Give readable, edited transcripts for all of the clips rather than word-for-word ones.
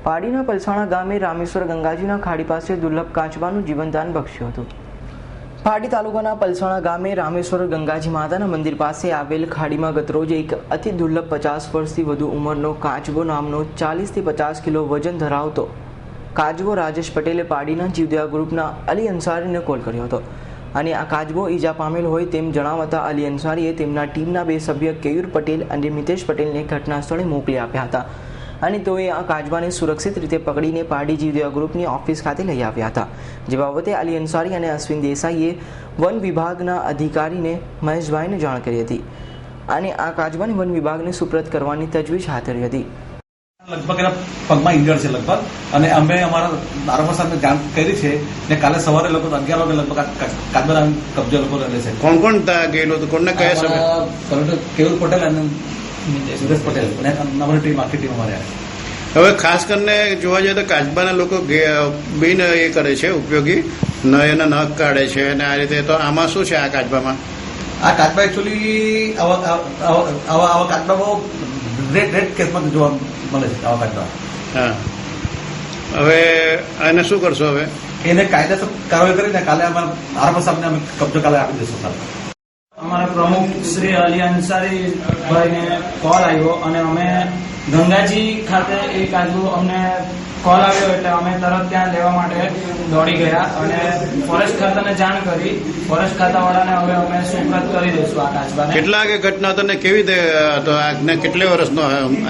પાડીના પલસાણા ગામે રામેશ્વર ગંગાજીના ખાડી પાસે દુર્લભ કાચબાનું જીવનદાન બક્ષ્યું હતું। પાડી તાલુકાના પલસાણા ગામે રામેશ્વર ગંગાજી માતાના મંદિર પાસે આવેલ ખાડીમાં ગતરોજ એક અતિ દુર્લભ 50 વર્ષથી વધુ ઉંમરનો કાચબો નામનો 40 થી 50 કિલો વજન ધરાવતો કાચબો રાજેશ પટેલે પાડીના જીવદયા ગ્રુપના અલી અંસારીને કોલ કર્યો હતો અને આ કાચબો ઈજા પામેલ હોય તેમ જણાવતા અલી અંસારીએ તેમના ટીમના 2 સભ્ય કેયુર પટેલ અને મિતેશ પટેલને ઘટના સ્થળે મોકલી આપ્યા હતા અને તેઓએ આ કાચબાને સુરક્ષિત રીતે પકડીને પાડી જીવદયા ગ્રુપની ઓફિસ ખાતે લઈ આવ્યા હતા। જે બાબતે અલી અંસારી અને અશ્વિન દેસાઈએ વન વિભાગના અધિકારીને મહેશભાઈને જાણ કરી હતી અને આ કાચબાને વન વિભાગને સુપ્રત કરવાની તજવીજ હાથ ધરી હતી। લગભગ એના પગમાં ઇન્જર્ડ છે લગભગ, અને અમે અમારા આરોગ્ય સામે જાણ કરી છે ને કાલે સવારે લગભગ 11 વાગે લગભગ કાચબાના કબજો લોકો લે છે। કોણ કોણ ગયેલું હતું, કોણને કયા સમય? કેયુર પટેલ અને સુરેશ પટેલ અને અમારી ટીમ, આખી ટીમ અમારે। હવે ખાસ કરીને જોવા જઈએ તો કાચબાના લોકો બિન એ કરે છે ઉપયોગી, એના નખ કાઢે છે અને આ રીતે, તો આમાં શું છે આ કાચબામાં? આ કાચબા એકચ્યુઅલી આવા કાચબા બહુ રેડ કેસમાં જોવા મળે છે આવા કાચબા। હા, હવે એને શું કરશો? હવે એને કાયદેસર કાર્યવાહી કરીને કાલે અમારા આરોપી સામે અમે કબજો કાલે આપી દઈશું સાહેબ। અમારા પ્રમુખ શ્રી અલી અંસારી ભાઈને કોલ આવ્યો અને અમે ગંગાજી ખાતે એ કાચબો અમને કોલ આવ્યો એટલે અમે તરત ત્યાં લેવા માટે દોડી ગયા અને ફોરેસ્ટ ખાતાને જાણ કરી। ફોરેસ્ટ ખાતાવાળાને હવે અમે સુપ્રત કરી દઈશું આ કાચબાને। કેટલા વાગે ઘટના હતો ને કેવી રીતે હતો? આજને કેટલા વર્ષનો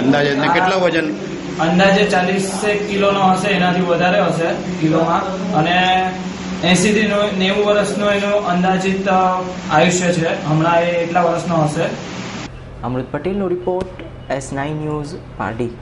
અંદાજે ને કેટલા વજન? અંદાજે 40 કિલોનો હશે, એનાથી વધારે હશે કિલોમાં, અને 80 થી 90 વર્ષનો એનું અંદાજિત આયુષ્ય છે। હમણાં એ એટલા વર્ષનો હશે। અમૃત પટેલનો રિપોર્ટ, S9 ન્યૂઝ, પારડી।